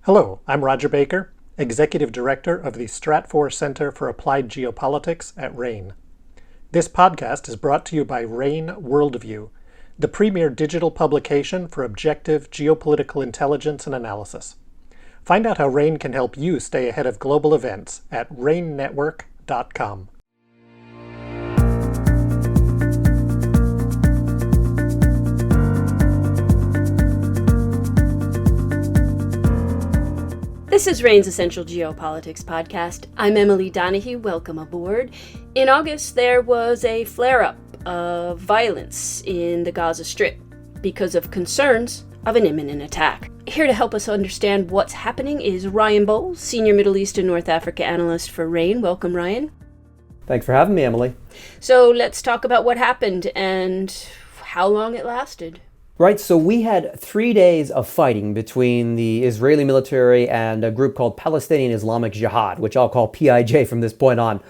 Hello, I'm Roger Baker, Executive Director of the Stratfor Center for Applied Geopolitics at RANE. This podcast is brought to you by RANE Worldview, the premier digital publication for objective geopolitical intelligence and analysis. Find out how RANE can help you stay ahead of global events at ranenetwork.com. This is RANE's Essential Geopolitics podcast. I'm Emily Donahue. Welcome aboard. In August, there was a flare-up of violence in the Gaza Strip because of concerns of an imminent attack. Here to help us understand what's happening is Ryan Bohl, Senior Middle East and North Africa Analyst for RANE. Welcome, Ryan. Thanks for having me, Emily. So let's talk about what happened and how long it lasted. Right, so we had 3 days of fighting between the Israeli military and a group called Palestinian Islamic Jihad, which I'll call PIJ from this point on.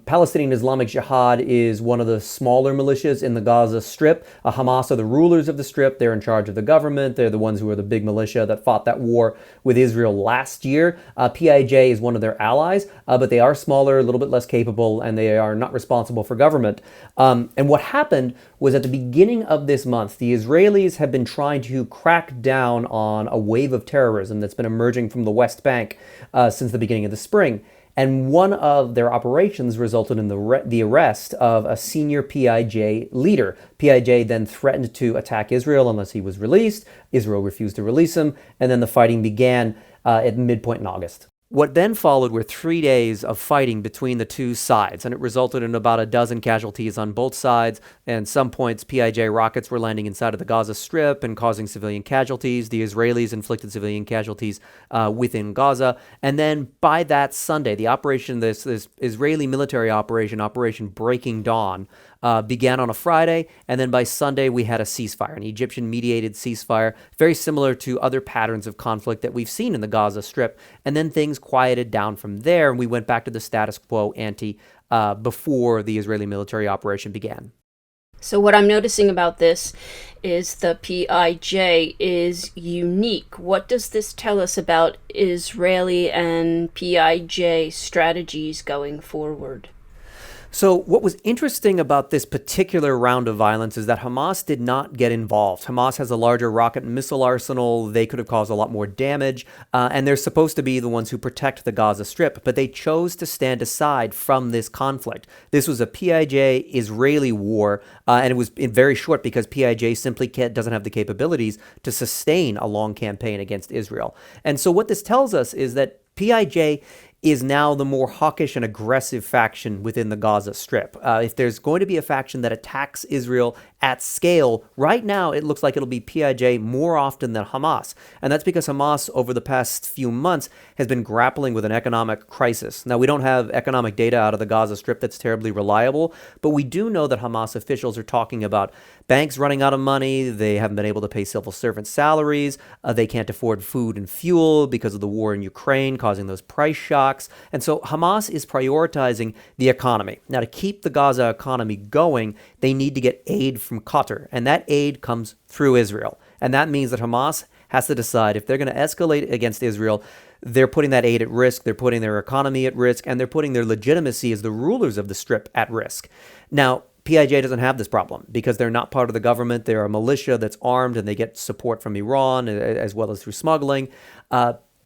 Palestinian Islamic Jihad is one of the smaller militias in the Gaza Strip. Hamas are the rulers of the Strip. They're in charge of the government. They're the ones who are the big militia that fought that war with Israel last year. PIJ is one of their allies, but they are smaller, a little bit less capable, and they are not responsible for government. And what happened was at the beginning of this month, the Israelis have been trying to crack down on a wave of terrorism that's been emerging from the West Bank since the beginning of the spring. And one of their operations resulted in the arrest of a senior PIJ leader. PIJ then threatened to attack Israel unless he was released. Israel refused to release him, and then the fighting began at midpoint in August. What then followed were 3 days of fighting between the two sides, and it resulted in about a dozen casualties on both sides. And some points, PIJ rockets were landing inside of the Gaza Strip and causing civilian casualties. The Israelis inflicted civilian casualties within Gaza. And then by that Sunday, the operation, this Israeli military operation, Operation Breaking Dawn, began on a Friday, and then by Sunday we had a ceasefire, an Egyptian-mediated ceasefire, very similar to other patterns of conflict that we've seen in the Gaza Strip. And then things quieted down from there, and we went back to the status quo ante before the Israeli military operation began. So what I'm noticing about this is the PIJ is unique. What does this tell us about Israeli and PIJ strategies going forward? So what was interesting about this particular round of violence is that Hamas did not get involved. Hamas has a larger rocket and missile arsenal. They could have caused a lot more damage, and they're supposed to be the ones who protect the Gaza Strip, but they chose to stand aside from this conflict. This was a PIJ-Israeli war, and it was very short because PIJ simply doesn't have the capabilities to sustain a long campaign against Israel. And so what this tells us is that PIJ is now the more hawkish and aggressive faction within the Gaza Strip. If there's going to be a faction that attacks Israel at scale, right now it looks like it'll be PIJ more often than Hamas. And that's because Hamas, over the past few months, has been grappling with an economic crisis. Now, we don't have economic data out of the Gaza Strip that's terribly reliable, but we do know that Hamas officials are talking about banks running out of money. They haven't been able to pay civil servant salaries. They can't afford food and fuel because of the war in Ukraine, causing those price shocks. And so Hamas is prioritizing the economy. Now, to keep the Gaza economy going, they need to get aid from Qatar, and that aid comes through Israel. And that means that Hamas has to decide if they're going to escalate against Israel, they're putting that aid at risk, they're putting their economy at risk, and they're putting their legitimacy as the rulers of the Strip at risk. Now, PIJ doesn't have this problem because they're not part of the government. They're a militia that's armed, and they get support from Iran as well as through smuggling.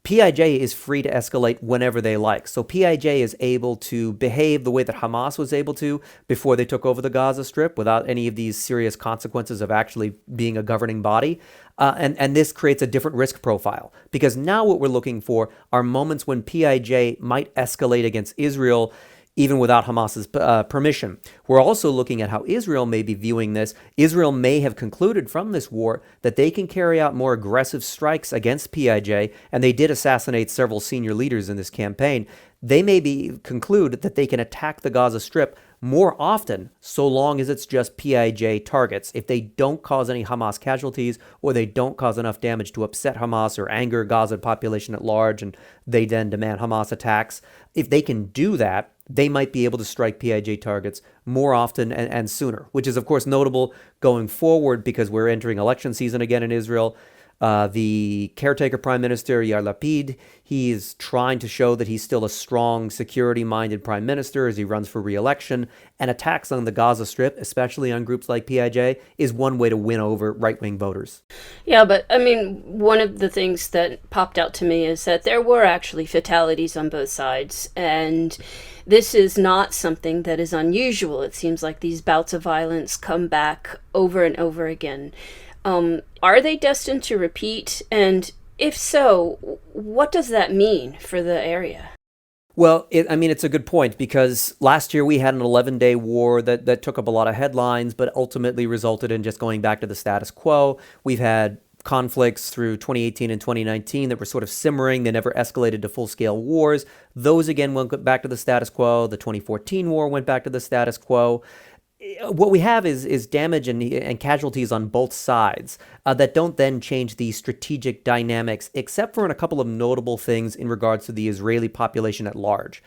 PIJ is free to escalate whenever they like. So PIJ is able to behave the way that Hamas was able to before they took over the Gaza Strip without any of these serious consequences of actually being a governing body. And this creates a different risk profile because now what we're looking for are moments when PIJ might escalate against Israel even without Hamas's permission. We're also looking at how Israel may be viewing this. Israel may have concluded from this war that they can carry out more aggressive strikes against PIJ, and they did assassinate several senior leaders in this campaign. They may conclude that they can attack the Gaza Strip more often, so long as it's just PIJ targets. If they don't cause any Hamas casualties, or they don't cause enough damage to upset Hamas or anger Gaza population at large, and they then demand Hamas attacks, if they can do that, they might be able to strike PIJ targets more often and sooner, which is, of course, notable going forward because we're entering election season again in Israel. The caretaker prime minister, Yair Lapid, he is trying to show that he's still a strong, security-minded prime minister as he runs for re-election. And attacks on the Gaza Strip, especially on groups like PIJ, is one way to win over right-wing voters. Yeah, but I mean, one of the things that popped out to me is that there were actually fatalities on both sides. And this is not something that is unusual. It seems like these bouts of violence come back over and over again. Are they destined to repeat? And if so, what does that mean for the area? Well, it's a good point, because last year we had an 11-day war that took up a lot of headlines, but ultimately resulted in just going back to the status quo. We've had conflicts through 2018 and 2019 that were sort of simmering. They never escalated to full-scale wars. Those, again, went back to the status quo. The 2014 war went back to the status quo. What we have is damage and casualties on both sides that don't then change the strategic dynamics, except for in a couple of notable things in regards to the Israeli population at large.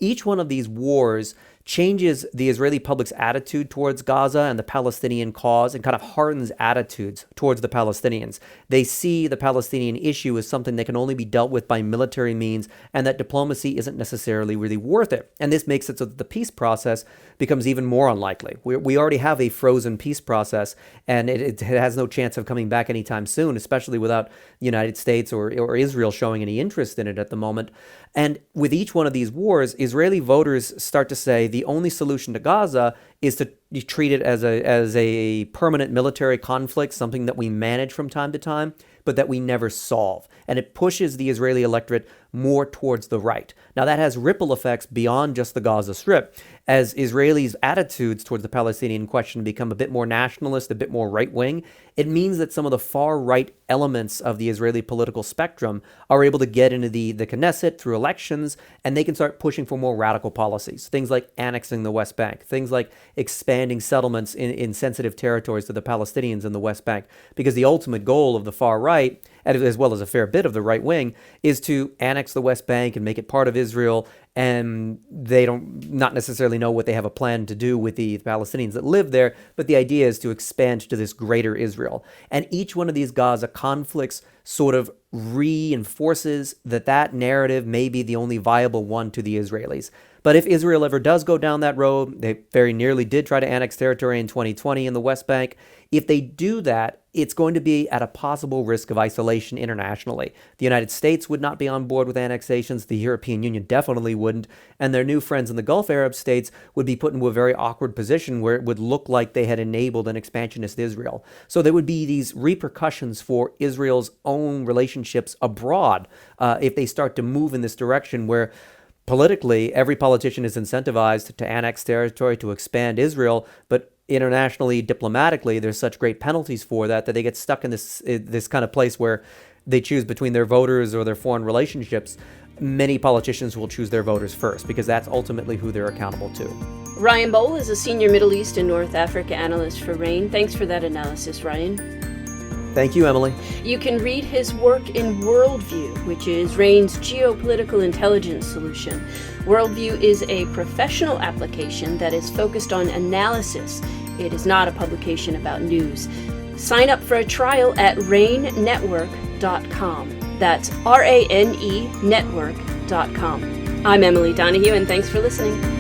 Each one of these wars changes the Israeli public's attitude towards Gaza and the Palestinian cause, and kind of hardens attitudes towards the Palestinians. They see the Palestinian issue as something that can only be dealt with by military means, and that diplomacy isn't necessarily really worth it. And this makes it so that the peace process becomes even more unlikely. We already have a frozen peace process, and it has no chance of coming back anytime soon, especially without the United States or Israel showing any interest in it at the moment. And with each one of these wars, Israeli voters start to say the only solution to Gaza is to treat it as a permanent military conflict, something that we manage from time to time, but that we never solve. And it pushes the Israeli electorate more towards the right. Now, that has ripple effects beyond just the Gaza Strip. As Israelis' attitudes towards the Palestinian question become a bit more nationalist, a bit more right-wing, it means that some of the far-right elements of the Israeli political spectrum are able to get into the Knesset through elections, and they can start pushing for more radical policies. Things like annexing the West Bank, things like expanding settlements in sensitive territories to the Palestinians in the West Bank. Because the ultimate goal of the far right, as well as a fair bit of the right wing, is to annex the West Bank and make it part of Israel, and they not necessarily know what they have a plan to do with the Palestinians that live there, but the idea is to expand to this greater Israel. And each one of these Gaza conflicts sort of reinforces that narrative may be the only viable one to the Israelis. But if Israel ever does go down that road, they very nearly did try to annex territory in 2020 in the West Bank. If they do that, it's going to be at a possible risk of isolation internationally. The United States would not be on board with annexations. The European Union definitely wouldn't. And their new friends in the Gulf Arab states would be put into a very awkward position where it would look like they had enabled an expansionist Israel. So there would be these repercussions for Israel's own relationships abroad if they start to move in this direction where politically, every politician is incentivized to annex territory, to expand Israel, but internationally, diplomatically, there's such great penalties for that they get stuck in this kind of place where they choose between their voters or their foreign relationships. Many politicians will choose their voters first because that's ultimately who they're accountable to. Ryan Bohl is a senior Middle East and North Africa analyst for RANE. Thanks for that analysis, Ryan. Thank you, Emily. You can read his work in Worldview, which is RANE's geopolitical intelligence solution. Worldview is a professional application that is focused on analysis. It is not a publication about news. Sign up for a trial at ranenetwork.com. That's RANE network.com. I'm Emily Donahue, and thanks for listening.